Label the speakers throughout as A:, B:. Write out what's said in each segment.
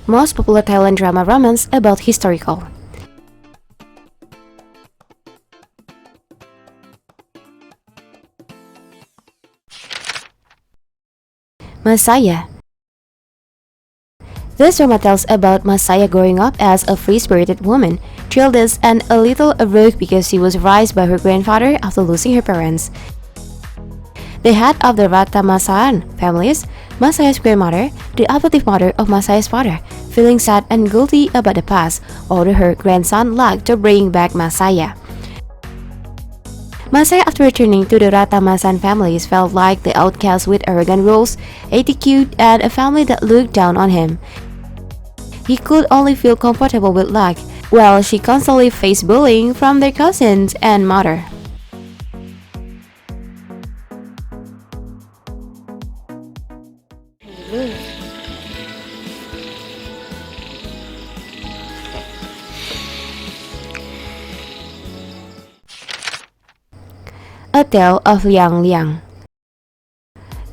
A: most popular Thailand drama romance about historical. Massaya. This drama tells about Massaya growing up as a free-spirited woman, childless and a little rogue because she was raised by her grandfather after losing her parents. The head of the Ratamasan families, Masaya's grandmother, the adoptive mother of Masaya's father, feeling sad and guilty about the past, ordered her grandson Lak to bring back Massaya. Masaya, after returning to the Ratamasan families, felt like the outcast with arrogant rules, attitude, and a family that looked down on him. He could only feel comfortable with Lak, while she constantly faced bullying from their cousins and mother. A Tale of Ylang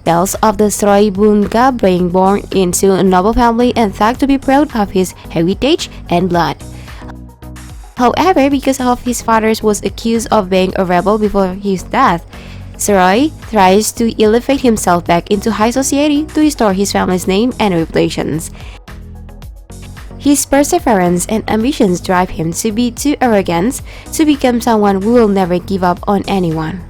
A: tells of the Sroy Bunga being born into a noble family and thought to be proud of his heritage and blood. However, because of his father was accused of being a rebel before his death, Sroy tries to elevate himself back into high society to restore his family's name and reputations. His perseverance and ambitions drive him to be too arrogant to become someone who will never give up on anyone.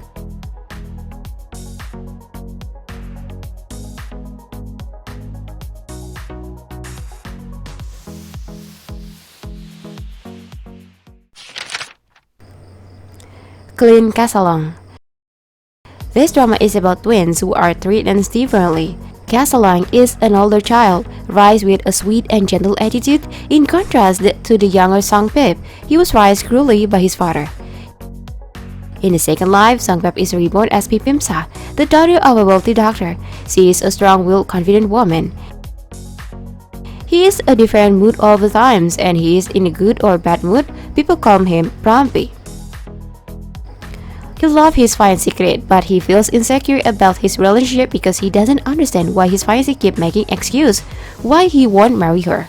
A: Klin Kasalong. This drama is about twins who are treated differently. Kasalong is an older child, raised with a sweet and gentle attitude. In contrast to the younger Songpip, he was raised cruelly by his father. In the second life, Songpip is reborn as Pipimsa, the daughter of a wealthy doctor. She is a strong-willed, confident woman. He is a different mood all the times, and he is in a good or bad mood. People call him Prampi. He loves his fiancée secret, but he feels insecure about his relationship because he doesn't understand why his fiancée keeps making excuses why he won't marry her.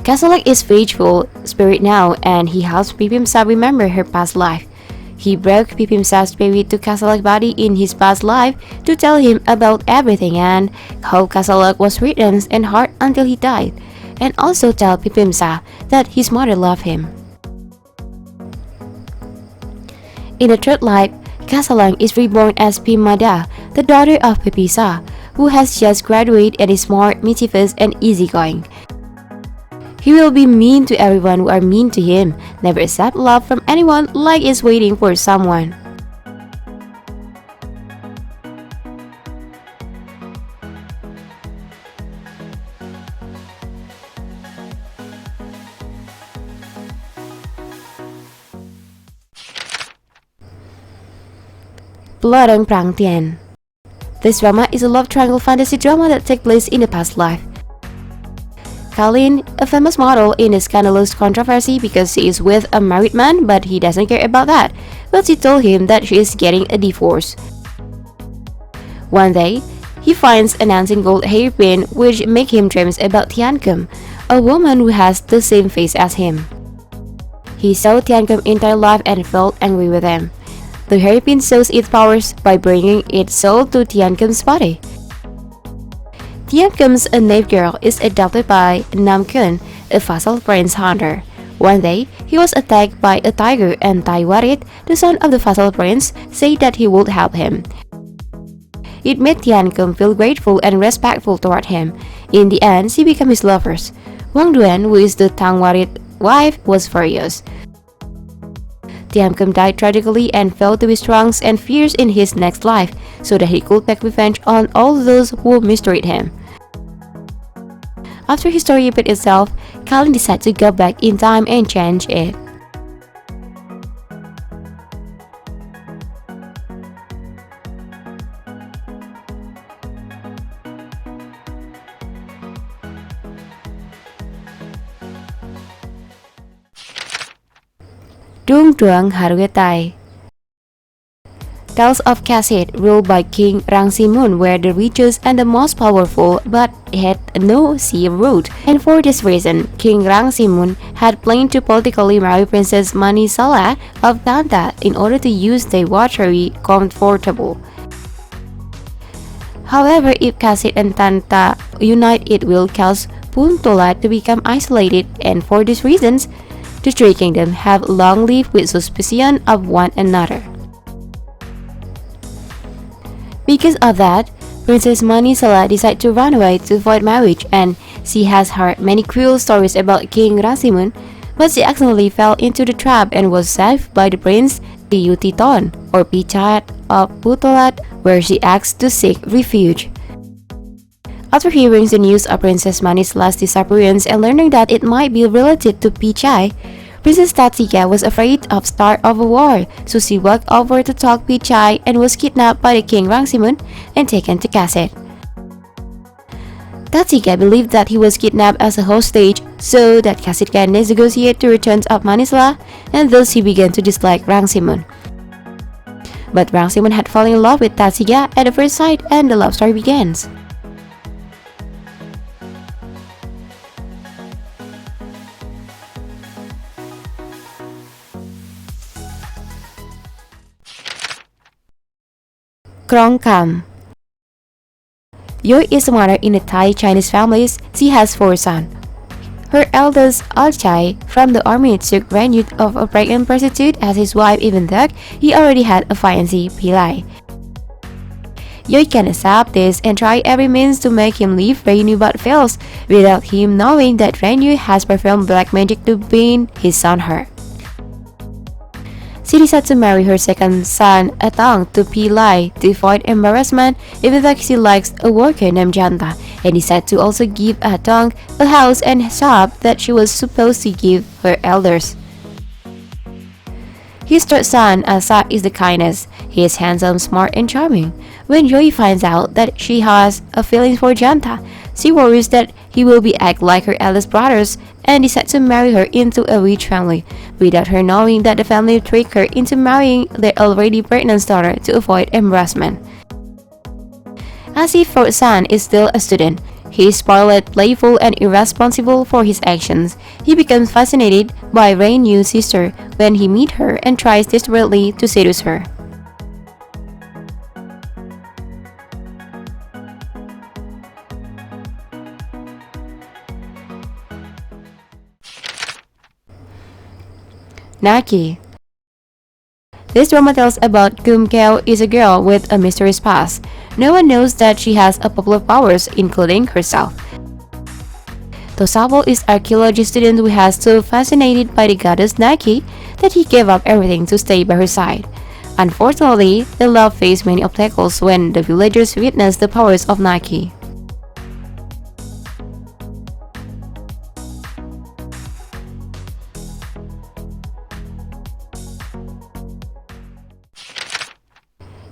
A: Kasalong is faithful spirit now, and he helps Pipimsa remember her past life. He broke Pipimsa's spirit to Kasalong's body in his past life to tell him about everything and how Kasalong was written and hard until he died, and also tell Pipimsa that his mother loved him. In the third life, Kasalong is reborn as Pimada, the daughter of Pipisa, who has just graduated and is more mischievous and easygoing. He will be mean to everyone who are mean to him, never accept love from anyone like is waiting for someone. Plerng Prang Tian. This drama is a love triangle fantasy drama that takes place in the past life. Kalin, a famous model, in a scandalous controversy because she is with a married man, but he doesn't care about that. But she told him that she is getting a divorce. One day, he finds an ancient gold hairpin which makes him dreams about Tian, a woman who has the same face as him. He saw Tian's entire life and felt angry with him. The hairpin shows its powers by bringing its soul to Tian's body. Tian's a native girl is adopted by Namkun, a fossil prince hunter. One day, he was attacked by a tiger and Taiwarit, the son of the fossil prince, said that he would help him. It made Tian feel grateful and respectful toward him. In the end, she became his lovers. Wang Duan, who is the Tangwarit wife, was furious. Tian died tragically and felt to be strong and fierce in his next life, so that he could take revenge on all those who mistreated him. After his story repeated itself, Kalin decided to go back in time and change it. Dung Haruetai. tells of Kaset ruled by King Rangsimun, where the richest and the most powerful, but had no sea route. And for this reason, King Rangsimun had planned to politically marry Princess Manisala of Tanta in order to use the watery comfortable. However, if Kaset and Tanta unite, it will cause Puntolat to become isolated, and for these reasons, the three kingdoms have long lived with suspicion of one another. Because of that, Princess Manisala decided to run away to avoid marriage, and she has heard many cruel stories about King Rangsimun, but she accidentally fell into the trap and was saved by the Prince Tiutiton, or Pichat of Putolat, where she asked to seek refuge. After hearing the news of Princess Manisala's disappearance and learning that it might be related to Pichai, Princess Tatika was afraid of start of a war, so she walked over to talk Pichai and was kidnapped by the King Rangsimun and taken to Kaset. Tatika believed that he was kidnapped as a hostage so that Kaset can negotiate the return of Manisala, and thus he began to dislike Rangsimun. But Rangsimun had fallen in love with Tatika at the first sight, and the love story begins. Krong Karm. Joy is a mother in a Thai Chinese family. She has 4 sons. Her eldest, Alchai, from the army took refuge of a pregnant prostitute as his wife, even though he already had a fiancée, Pilai. Joy can accept this and try every means to make him leave Renu, but fails, without him knowing that Renu has performed black magic to bind his son her. She decided to marry her second son, Atong, to Pilai to avoid embarrassment, even though she likes a worker named Janta, and decided to also give Atong a house and shop that she was supposed to give her elders. His third son, Asa, is the kindest. He is handsome, smart, and charming. When Joy finds out that she has a feeling for Janta, she worries that he will be act like her eldest brothers and decides to marry her into a rich family, without her knowing that the family tricked her into marrying their already pregnant daughter to avoid embarrassment. As his fourth son is still a student, he is spoiled, playful, and irresponsible for his actions. He becomes fascinated by Reinu's sister when he meets her and tries desperately to seduce her. Nakee. This drama tells about Kumkeo is a girl with a mysterious past. No one knows that she has a couple of powers, including herself. Tosabo is an archaeology student who has so fascinated by the goddess Nakee that he gave up everything to stay by her side. Unfortunately, the love faced many obstacles when the villagers witnessed the powers of Nakee.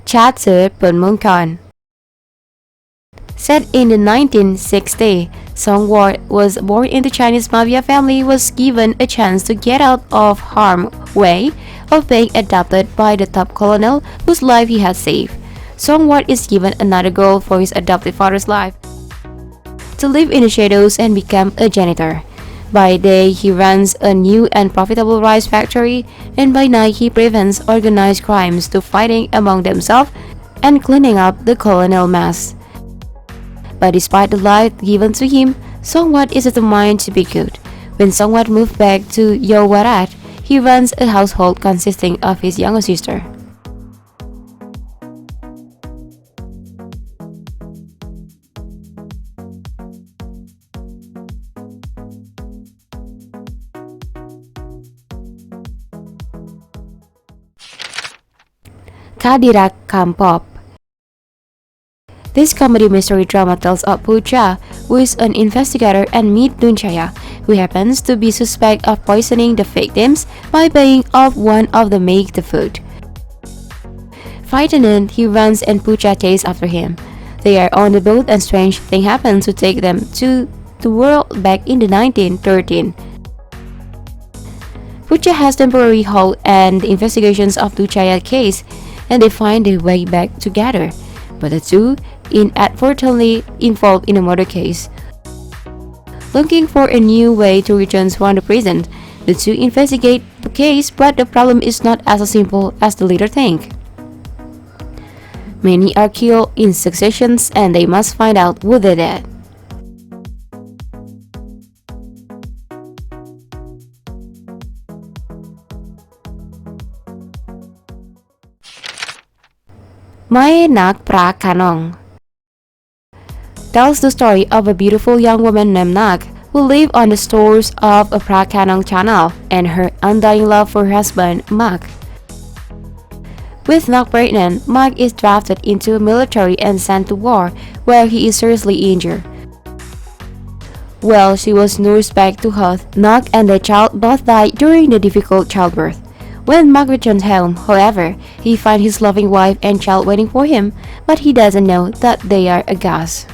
A: Chapter Pun Mungkorn. Set in the 1960s, Songwon was born into Chinese mafia family, was given a chance to get out of harm's way of being adopted by the top colonel whose life he had saved. Songwon is given another goal for his adopted father's life: to live in the shadows and become a janitor. By day, he runs a new and profitable rice factory, and by night he prevents organized crimes to fighting among themselves and cleaning up the colonial mess. But despite the life given to him, Songwon is determined to be good. When Songwon moved back to Yowarat, he runs a household consisting of his younger sister. Kadee Rak Kham Pop. This comedy mystery drama tells of Pucha, who is an investigator, and meet Dunchaya, who happens to be suspect of poisoning the victims by buying off one of them make the food. Frightened, he runs and Pucha chases after him. They are on the boat and strange thing happens to take them to the world back in the 1913. Pucha has temporary hold and the investigations of Dunchaya case. and they find their way back together. But the two inadvertently involved in a murder case. Looking for a new way to return from the prison, the two investigate the case, but the problem is not as simple as the leader think. Many are killed in succession and they must find out who did it. Mae Nak Phra Khanong tells the story of a beautiful young woman named Nak who lived on the shores of a Phra Khanong channel and her undying love for her husband, Mak. With Nak pregnant, Mak is drafted into the military and sent to war, where he is seriously injured. While she was nursed back to health, Nak and the child both died during the difficult childbirth. When Mak returns home, however, he finds his loving wife and child waiting for him, but he doesn't know that they are a ghost.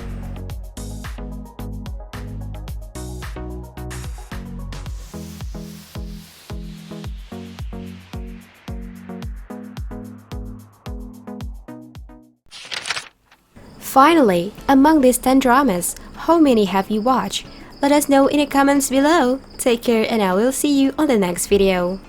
A: Finally, among these 10 dramas, how many have you watched? Let us know in the comments below. Take care and I will see you on the next video.